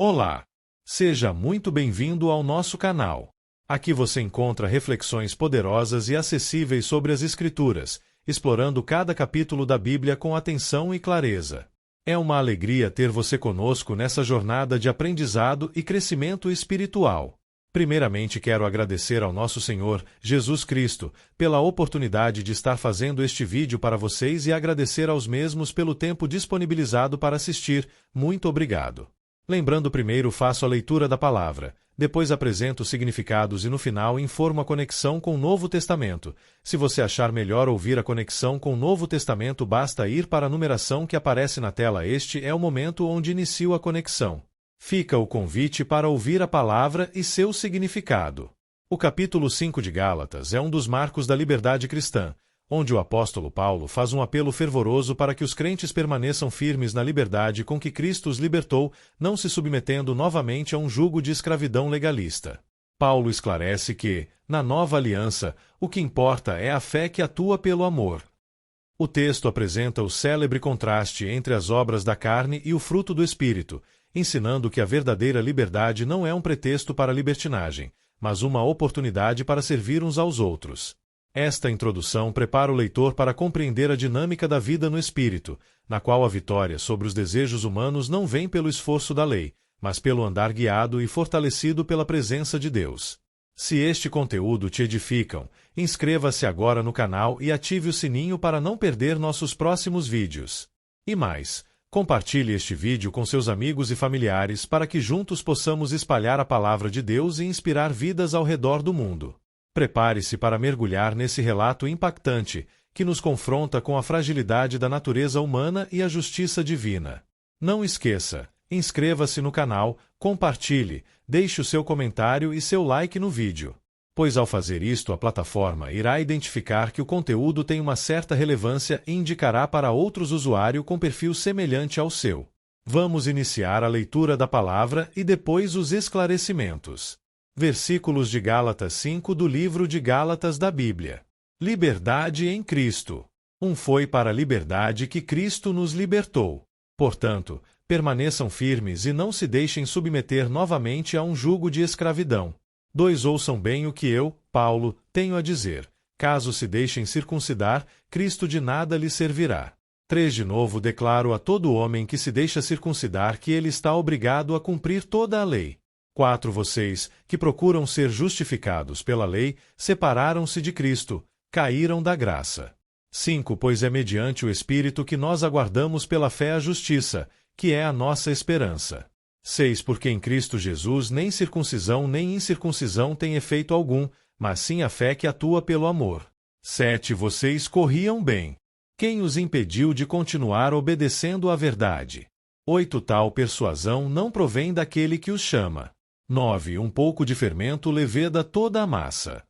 Olá! Seja muito bem-vindo ao nosso canal. Aqui você encontra reflexões poderosas e acessíveis sobre as Escrituras, explorando cada capítulo da Bíblia com atenção e clareza. É uma alegria ter você conosco nessa jornada de aprendizado e crescimento espiritual. Primeiramente, quero agradecer ao nosso Senhor, Jesus Cristo, pela oportunidade de estar fazendo este vídeo para vocês e agradecer aos mesmos pelo tempo disponibilizado para assistir. Muito obrigado. Lembrando, primeiro faço a leitura da palavra, depois apresento os significados e no final informo a conexão com o Novo Testamento. Se você achar melhor ouvir a conexão com o Novo Testamento, basta ir para a numeração que aparece na tela. Este é o momento onde inicio a conexão. Fica o convite para ouvir a palavra e seu significado. O capítulo 5 de Gálatas é um dos marcos da liberdade cristã, onde o apóstolo Paulo faz um apelo fervoroso para que os crentes permaneçam firmes na liberdade com que Cristo os libertou, não se submetendo novamente a um jugo de escravidão legalista. Paulo esclarece que, na nova aliança, o que importa é a fé que atua pelo amor. O texto apresenta o célebre contraste entre as obras da carne e o fruto do Espírito, ensinando que a verdadeira liberdade não é um pretexto para a libertinagem, mas uma oportunidade para servir uns aos outros. Esta introdução prepara o leitor para compreender a dinâmica da vida no Espírito, na qual a vitória sobre os desejos humanos não vem pelo esforço da lei, mas pelo andar guiado e fortalecido pela presença de Deus. Se este conteúdo te edificam, inscreva-se agora no canal e ative o sininho para não perder nossos próximos vídeos. E mais, compartilhe este vídeo com seus amigos e familiares para que juntos possamos espalhar a palavra de Deus e inspirar vidas ao redor do mundo. Prepare-se para mergulhar nesse relato impactante, que nos confronta com a fragilidade da natureza humana e a justiça divina. Não esqueça, inscreva-se no canal, compartilhe, deixe o seu comentário e seu like no vídeo. Pois ao fazer isto, a plataforma irá identificar que o conteúdo tem uma certa relevância e indicará para outros usuários com perfil semelhante ao seu. Vamos iniciar a leitura da palavra e depois os esclarecimentos. Versículos de Gálatas 5 do livro de Gálatas da Bíblia. Liberdade em Cristo. Foi para a liberdade que Cristo nos libertou. Portanto, permaneçam firmes e não se deixem submeter novamente a um jugo de escravidão. 2 Ouçam bem o que eu, Paulo, tenho a dizer. Caso se deixem circuncidar, Cristo de nada lhes servirá. 3 De novo declaro a todo homem que se deixa circuncidar que ele está obrigado a cumprir toda a lei. 4 Vocês, que procuram ser justificados pela lei, separaram-se de Cristo, caíram da graça. 5 Pois é mediante o Espírito que nós aguardamos pela fé a justiça, que é a nossa esperança. 6 Porque em Cristo Jesus nem circuncisão nem incircuncisão tem efeito algum, mas sim a fé que atua pelo amor. 7 Vocês corriam bem. Quem os impediu de continuar obedecendo à verdade? 8 Tal persuasão não provém daquele que os chama. 9 Um pouco de fermento leveda toda a massa.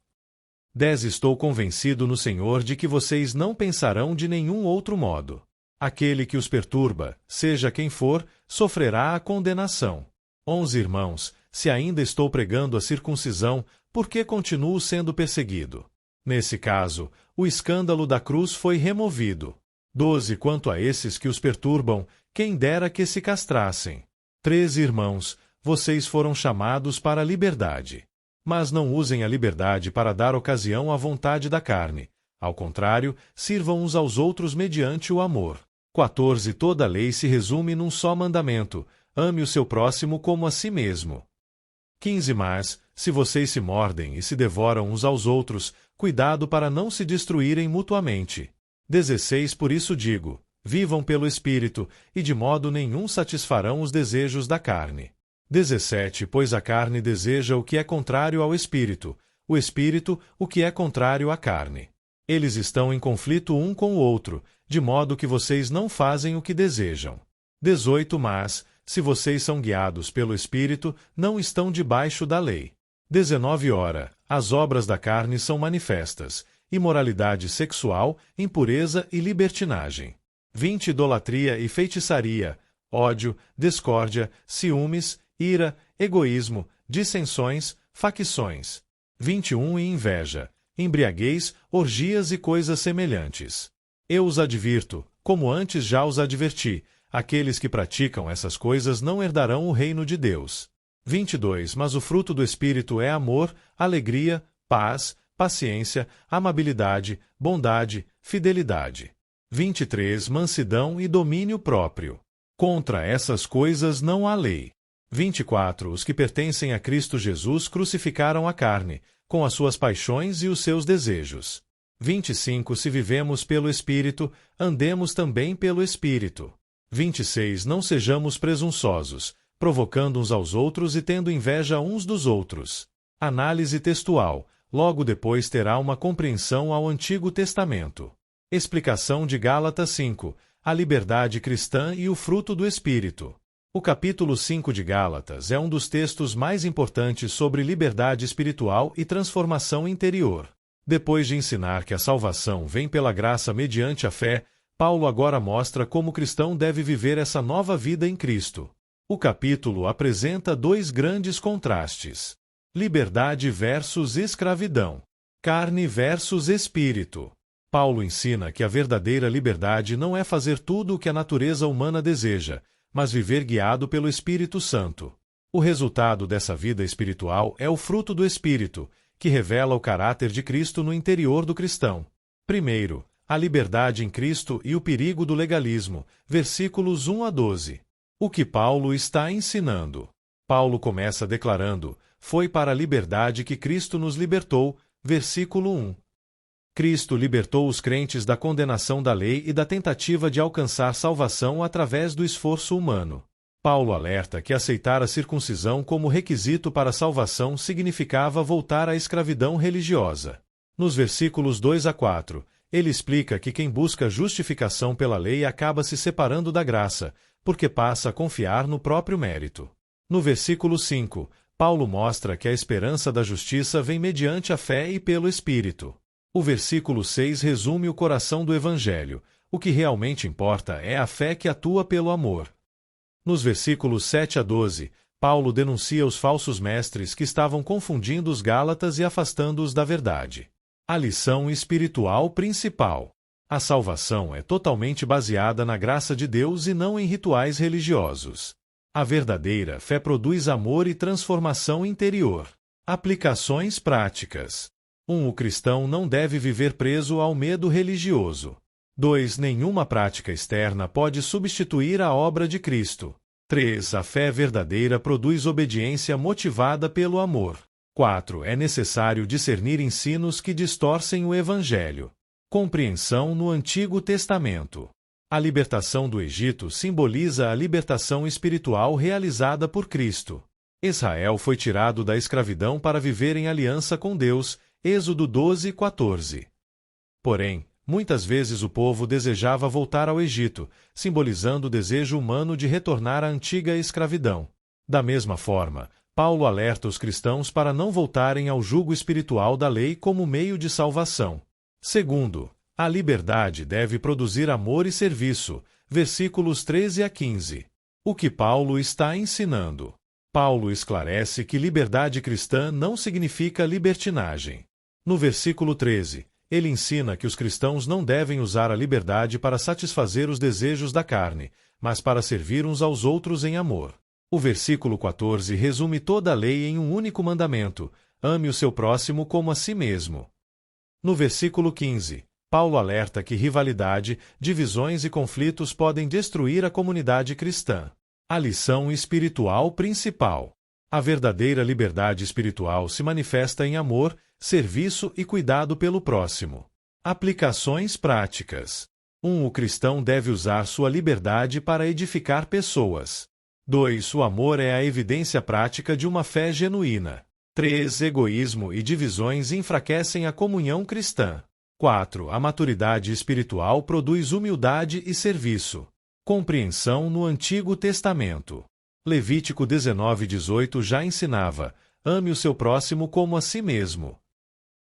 10 Estou convencido no Senhor de que vocês não pensarão de nenhum outro modo. Aquele que os perturba, seja quem for, sofrerá a condenação. 11 Irmãos, se ainda estou pregando a circuncisão, por que continuo sendo perseguido? Nesse caso, o escândalo da cruz foi removido. 12 Quanto a esses que os perturbam, quem dera que se castrassem. 13 Irmãos, vocês foram chamados para a liberdade. Mas não usem a liberdade para dar ocasião à vontade da carne. Ao contrário, sirvam uns aos outros mediante o amor. 14 Toda a lei se resume num só mandamento: ame o seu próximo como a si mesmo. 15 Mas, se vocês se mordem e se devoram uns aos outros, cuidado para não se destruírem mutuamente. 16 Por isso digo, vivam pelo Espírito, e de modo nenhum satisfarão os desejos da carne. 17 Pois a carne deseja o que é contrário ao Espírito, o Espírito o que é contrário à carne. Eles estão em conflito um com o outro, de modo que vocês não fazem o que desejam. 18 Mas, se vocês são guiados pelo Espírito, não estão debaixo da lei. 19 Ora, as obras da carne são manifestas: imoralidade sexual, impureza e libertinagem. 20 Idolatria e feitiçaria, ódio, discórdia, ciúmes, ira, egoísmo, dissensões, facções. 21 E inveja, embriaguez, orgias e coisas semelhantes. Eu os advirto, como antes já os adverti, Aqueles que praticam essas coisas não herdarão o reino de Deus. 22. Mas o fruto do Espírito é amor, alegria, paz, paciência, amabilidade, bondade, fidelidade. 23. Mansidão e domínio próprio. Contra essas coisas não há lei. 24. Os que pertencem a Cristo Jesus crucificaram a carne, com as suas paixões e os seus desejos. 25. Se vivemos pelo Espírito, andemos também pelo Espírito. 26. Não sejamos presunçosos, provocando uns aos outros e tendo inveja uns dos outros. Análise textual. Logo depois terá uma compreensão ao Antigo Testamento. Explicação de Gálatas 5. A liberdade cristã e o fruto do Espírito. O capítulo 5 de Gálatas é um dos textos mais importantes sobre liberdade espiritual e transformação interior. Depois de ensinar que a salvação vem pela graça mediante a fé, Paulo agora mostra como o cristão deve viver essa nova vida em Cristo. O capítulo apresenta dois grandes contrastes: liberdade versus escravidão, carne versus espírito. Paulo ensina que a verdadeira liberdade não é fazer tudo o que a natureza humana deseja, mas viver guiado pelo Espírito Santo. O resultado dessa vida espiritual é o fruto do Espírito, que revela o caráter de Cristo no interior do cristão. Primeiro, a liberdade em Cristo e o perigo do legalismo, versículos 1 a 12. O que Paulo está ensinando? Paulo começa declarando: foi para a liberdade que Cristo nos libertou, versículo 1. Cristo libertou os crentes da condenação da lei e da tentativa de alcançar salvação através do esforço humano. Paulo alerta que aceitar a circuncisão como requisito para a salvação significava voltar à escravidão religiosa. Nos versículos 2 a 4, ele explica que quem busca justificação pela lei acaba se separando da graça, porque passa a confiar no próprio mérito. No versículo 5, Paulo mostra que a esperança da justiça vem mediante a fé e pelo Espírito. O versículo 6 resume o coração do Evangelho. O que realmente importa é a fé que atua pelo amor. Nos versículos 7 a 12, Paulo denuncia os falsos mestres que estavam confundindo os Gálatas e afastando-os da verdade. A lição espiritual principal. A salvação é totalmente baseada na graça de Deus e não em rituais religiosos. A verdadeira fé produz amor e transformação interior. Aplicações práticas. 1. O cristão não deve viver preso ao medo religioso. 2. Nenhuma prática externa pode substituir a obra de Cristo. 3. A fé verdadeira produz obediência motivada pelo amor. 4. É necessário discernir ensinos que distorcem o Evangelho. Compreensão no Antigo Testamento. A libertação do Egito simboliza a libertação espiritual realizada por Cristo. Israel foi tirado da escravidão para viver em aliança com Deus, Êxodo 12, 14. Porém, muitas vezes o povo desejava voltar ao Egito, simbolizando o desejo humano de retornar à antiga escravidão. Da mesma forma, Paulo alerta os cristãos para não voltarem ao jugo espiritual da lei como meio de salvação. Segundo, a liberdade deve produzir amor e serviço, versículos 13 a 15. O que Paulo está ensinando? Paulo esclarece que liberdade cristã não significa libertinagem. No versículo 13, ele ensina que os cristãos não devem usar a liberdade para satisfazer os desejos da carne, mas para servir uns aos outros em amor. O versículo 14 resume toda a lei em um único mandamento: ame o seu próximo como a si mesmo. No versículo 15, Paulo alerta que rivalidade, divisões e conflitos podem destruir a comunidade cristã. A lição espiritual principal. A verdadeira liberdade espiritual se manifesta em amor, serviço e cuidado pelo próximo. Aplicações práticas. 1. O cristão deve usar sua liberdade para edificar pessoas. 2. O amor é a evidência prática de uma fé genuína. 3. Egoísmo e divisões enfraquecem a comunhão cristã. 4. A maturidade espiritual produz humildade e serviço. Compreensão no Antigo Testamento. Levítico 19:18 já ensinava: ame o seu próximo como a si mesmo.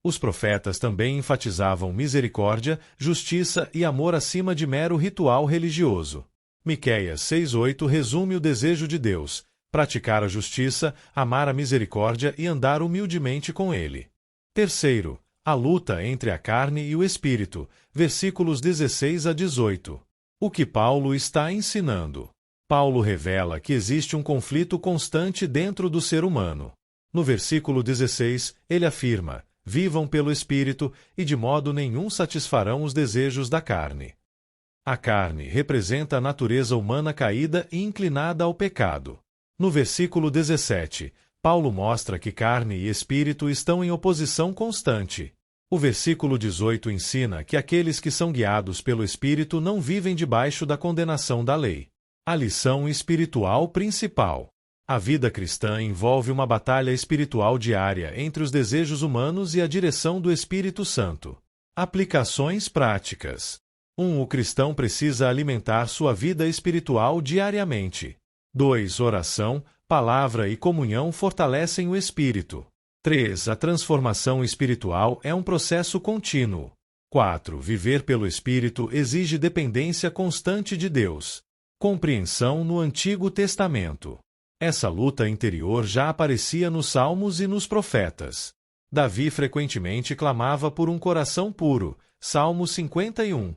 Os profetas também enfatizavam misericórdia, justiça e amor acima de mero ritual religioso. Miqueias 6:8 resume o desejo de Deus: praticar a justiça, amar a misericórdia e andar humildemente com Ele. Terceiro, a luta entre a carne e o espírito, versículos 16 a 18. O que Paulo está ensinando? Paulo revela que existe um conflito constante dentro do ser humano. No versículo 16, ele afirma: vivam pelo Espírito e de modo nenhum satisfarão os desejos da carne. A carne representa a natureza humana caída e inclinada ao pecado. No versículo 17, Paulo mostra que carne e espírito estão em oposição constante. O versículo 18 ensina que aqueles que são guiados pelo Espírito não vivem debaixo da condenação da lei. A lição espiritual principal. A vida cristã envolve uma batalha espiritual diária entre os desejos humanos e a direção do Espírito Santo. Aplicações práticas. 1. O cristão precisa alimentar sua vida espiritual diariamente. 2. Oração, palavra e comunhão fortalecem o espírito. 3. A transformação espiritual é um processo contínuo. 4. Viver pelo Espírito exige dependência constante de Deus. Compreensão no Antigo Testamento. Essa luta interior já aparecia nos Salmos e nos Profetas. Davi frequentemente clamava por um coração puro. Salmo 51.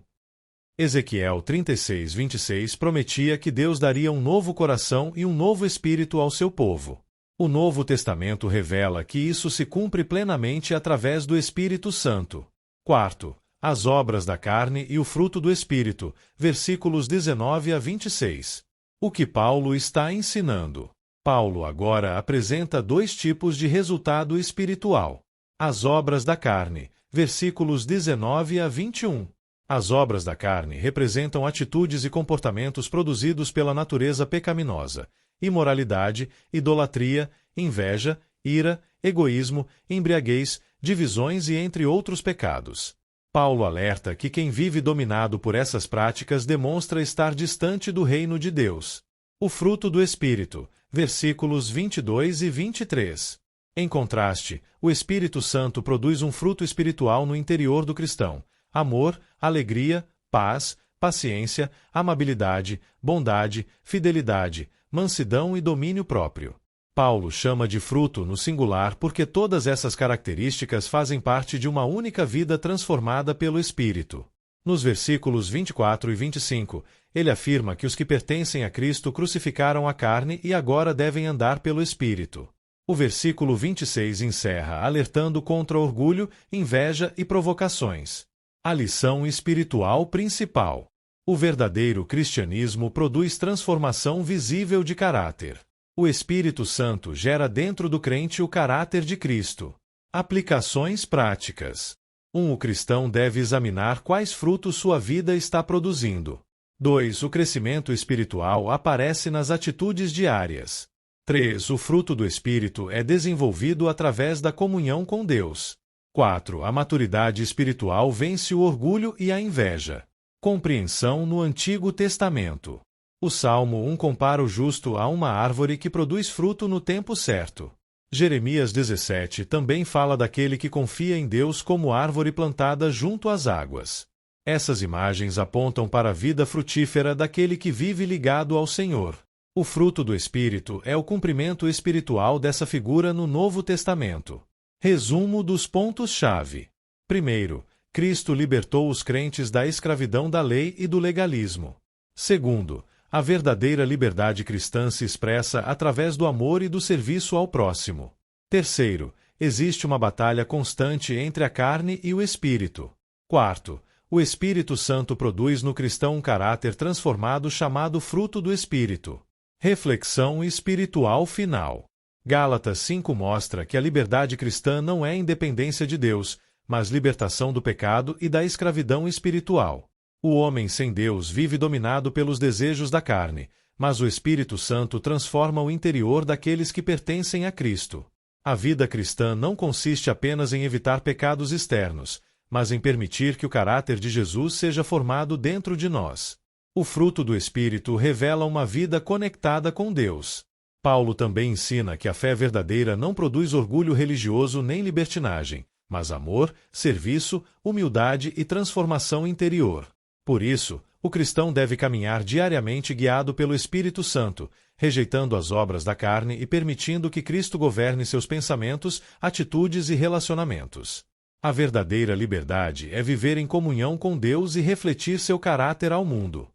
Ezequiel 36:26 prometia que Deus daria um novo coração e um novo espírito ao seu povo. O Novo Testamento revela que isso se cumpre plenamente através do Espírito Santo. 4. As obras da carne e o fruto do Espírito, versículos 19 a 26. O que Paulo está ensinando? Paulo agora apresenta dois tipos de resultado espiritual. As obras da carne, versículos 19 a 21. As obras da carne representam atitudes e comportamentos produzidos pela natureza pecaminosa: imoralidade, idolatria, inveja, ira, egoísmo, embriaguez, divisões e entre outros pecados. Paulo alerta que quem vive dominado por essas práticas demonstra estar distante do reino de Deus. O fruto do Espírito, versículos 22 e 23. Em contraste, o Espírito Santo produz um fruto espiritual no interior do cristão: amor, alegria, paz, paciência, amabilidade, bondade, fidelidade, mansidão e domínio próprio. Paulo chama de fruto no singular porque todas essas características fazem parte de uma única vida transformada pelo Espírito. Nos versículos 24 e 25, ele afirma que os que pertencem a Cristo crucificaram a carne e agora devem andar pelo Espírito. O versículo 26 encerra alertando contra orgulho, inveja e provocações. A lição espiritual principal. O verdadeiro cristianismo produz transformação visível de caráter. O Espírito Santo gera dentro do crente o caráter de Cristo. Aplicações práticas. 1. O cristão deve examinar quais frutos sua vida está produzindo. 2. O crescimento espiritual aparece nas atitudes diárias. 3. O fruto do Espírito é desenvolvido através da comunhão com Deus. 4. A maturidade espiritual vence o orgulho e a inveja. Compreensão no Antigo Testamento. O Salmo 1 compara o justo a uma árvore que produz fruto no tempo certo. Jeremias 17 também fala daquele que confia em Deus como árvore plantada junto às águas. Essas imagens apontam para a vida frutífera daquele que vive ligado ao Senhor. O fruto do Espírito é o cumprimento espiritual dessa figura no Novo Testamento. Resumo dos pontos-chave. Primeiro, Cristo libertou os crentes da escravidão da lei e do legalismo. Segundo, a verdadeira liberdade cristã se expressa através do amor e do serviço ao próximo. Terceiro, existe uma batalha constante entre a carne e o espírito. Quarto, o Espírito Santo produz no cristão um caráter transformado chamado fruto do Espírito. Reflexão espiritual final. Gálatas 5 mostra que a liberdade cristã não é independência de Deus, mas libertação do pecado e da escravidão espiritual. O homem sem Deus vive dominado pelos desejos da carne, mas o Espírito Santo transforma o interior daqueles que pertencem a Cristo. A vida cristã não consiste apenas em evitar pecados externos, mas em permitir que o caráter de Jesus seja formado dentro de nós. O fruto do Espírito revela uma vida conectada com Deus. Paulo também ensina que a fé verdadeira não produz orgulho religioso nem libertinagem, mas amor, serviço, humildade e transformação interior. Por isso, o cristão deve caminhar diariamente guiado pelo Espírito Santo, rejeitando as obras da carne e permitindo que Cristo governe seus pensamentos, atitudes e relacionamentos. A verdadeira liberdade é viver em comunhão com Deus e refletir seu caráter ao mundo.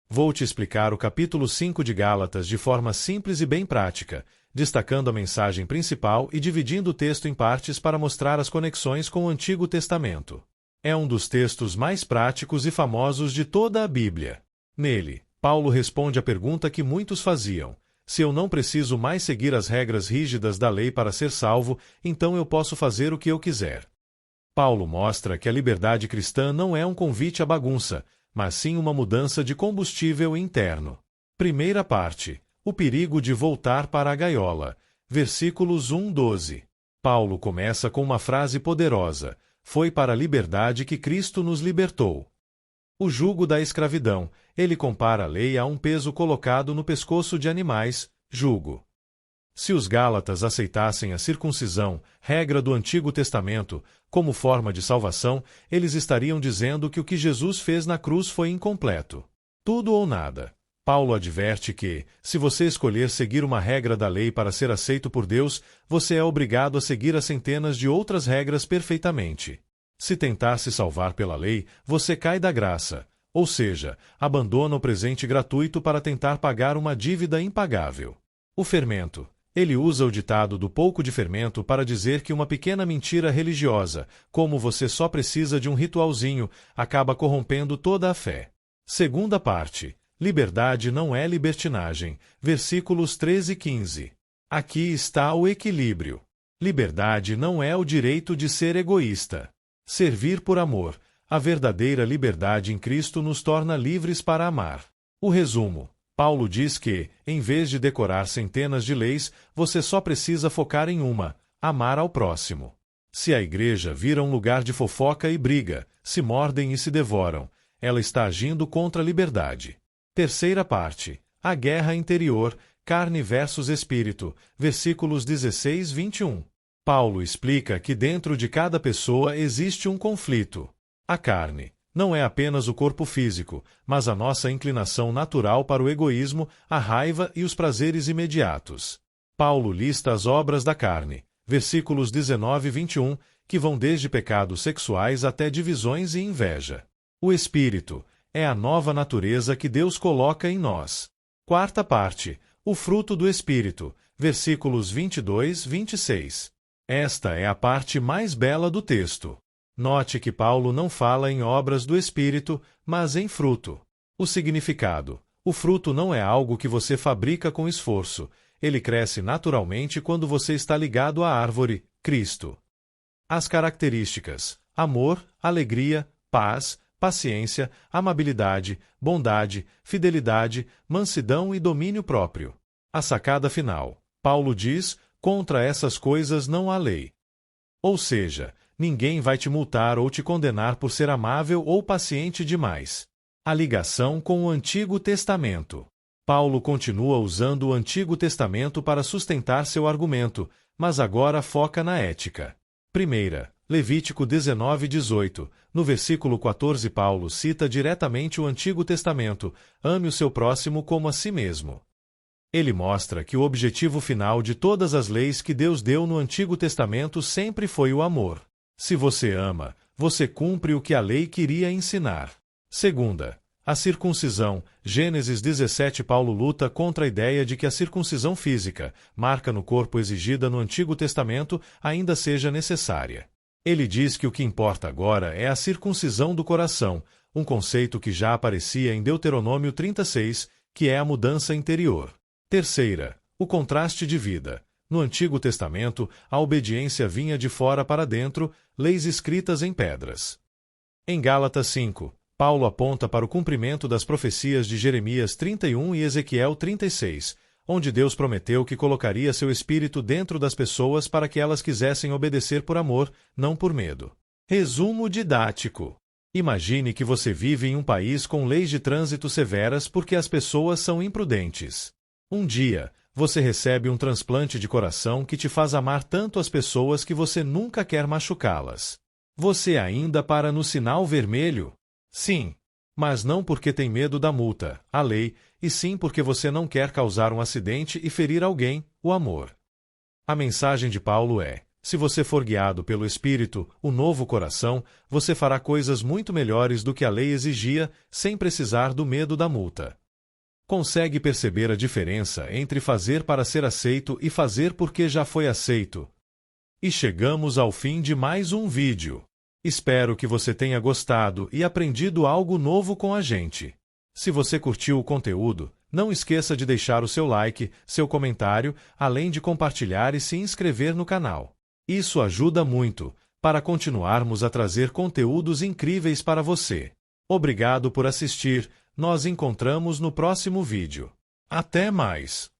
Vou te explicar o capítulo 5 de Gálatas de forma simples e bem prática, destacando a mensagem principal e dividindo o texto em partes para mostrar as conexões com o Antigo Testamento. É um dos textos mais práticos e famosos de toda a Bíblia. Nele, Paulo responde à pergunta que muitos faziam: se eu não preciso mais seguir as regras rígidas da lei para ser salvo, então eu posso fazer o que eu quiser. Paulo mostra que a liberdade cristã não é um convite à bagunça, mas sim uma mudança de combustível interno. Primeira parte: o perigo de voltar para a gaiola. Versículos 1-12. Paulo começa com uma frase poderosa: foi para a liberdade que Cristo nos libertou. O jugo da escravidão. Ele compara a lei a um peso colocado no pescoço de animais, jugo. Se os Gálatas aceitassem a circuncisão, regra do Antigo Testamento, como forma de salvação, eles estariam dizendo que o que Jesus fez na cruz foi incompleto. Tudo ou nada. Paulo adverte que, se você escolher seguir uma regra da lei para ser aceito por Deus, você é obrigado a seguir as centenas de outras regras perfeitamente. Se tentar se salvar pela lei, você cai da graça, ou seja, abandona o presente gratuito para tentar pagar uma dívida impagável. O fermento. Ele usa o ditado do pouco de fermento para dizer que uma pequena mentira religiosa, como você só precisa de um ritualzinho, acaba corrompendo toda a fé. Segunda parte. Liberdade não é libertinagem. Versículos 13 e 15. Aqui está o equilíbrio. Liberdade não é o direito de ser egoísta. Servir por amor. A verdadeira liberdade em Cristo nos torna livres para amar. O resumo. Paulo diz que, em vez de decorar centenas de leis, você só precisa focar em uma: amar ao próximo. Se a igreja vira um lugar de fofoca e briga, se mordem e se devoram, ela está agindo contra a liberdade. Terceira parte. A guerra interior, carne versus espírito. Versículos 16-21. Paulo explica que dentro de cada pessoa existe um conflito. A carne não é apenas o corpo físico, mas a nossa inclinação natural para o egoísmo, a raiva e os prazeres imediatos. Paulo lista as obras da carne, versículos 19 e 21, que vão desde pecados sexuais até divisões e inveja. O espírito é a nova natureza que Deus coloca em nós. Quarta parte. O fruto do espírito, versículos 22-26. Esta é a parte mais bela do texto. Note que Paulo não fala em obras do Espírito, mas em fruto. O significado. O fruto não é algo que você fabrica com esforço. Ele cresce naturalmente quando você está ligado à árvore, Cristo. As características: amor, alegria, paz, paciência, amabilidade, bondade, fidelidade, mansidão e domínio próprio. A sacada final. Paulo diz: contra essas coisas não há lei. Ou seja, ninguém vai te multar ou te condenar por ser amável ou paciente demais. A ligação com o Antigo Testamento. Paulo continua usando o Antigo Testamento para sustentar seu argumento, mas agora foca na ética. Primeira, Levítico 19:18. No versículo 14, Paulo cita diretamente o Antigo Testamento: ame o seu próximo como a si mesmo. Ele mostra que o objetivo final de todas as leis que Deus deu no Antigo Testamento sempre foi o amor. Se você ama, você cumpre o que a lei queria ensinar. Segunda, a circuncisão. Gênesis 17. Paulo luta contra a ideia de que a circuncisão física, marca no corpo exigida no Antigo Testamento, ainda seja necessária. Ele diz que o que importa agora é a circuncisão do coração, um conceito que já aparecia em Deuteronômio 36, que é a mudança interior. Terceira, o contraste de vida. No Antigo Testamento, a obediência vinha de fora para dentro, leis escritas em pedras. Em Gálatas 5, Paulo aponta para o cumprimento das profecias de Jeremias 31 e Ezequiel 36, onde Deus prometeu que colocaria seu espírito dentro das pessoas para que elas quisessem obedecer por amor, não por medo. Resumo didático. Imagine que você vive em um país com leis de trânsito severas porque as pessoas são imprudentes. Um dia, você recebe um transplante de coração que te faz amar tanto as pessoas que você nunca quer machucá-las. Você ainda para no sinal vermelho? Sim, mas não porque tem medo da multa, a lei, e sim porque você não quer causar um acidente e ferir alguém, o amor. A mensagem de Paulo é: se você for guiado pelo Espírito, o novo coração, você fará coisas muito melhores do que a lei exigia, sem precisar do medo da multa. Consegue perceber a diferença entre fazer para ser aceito e fazer porque já foi aceito? E chegamos ao fim de mais um vídeo. Espero que você tenha gostado e aprendido algo novo com a gente. Se você curtiu o conteúdo, não esqueça de deixar o seu like, seu comentário, além de compartilhar e se inscrever no canal. Isso ajuda muito para continuarmos a trazer conteúdos incríveis para você. Obrigado por assistir. Nos encontramos no próximo vídeo. Até mais!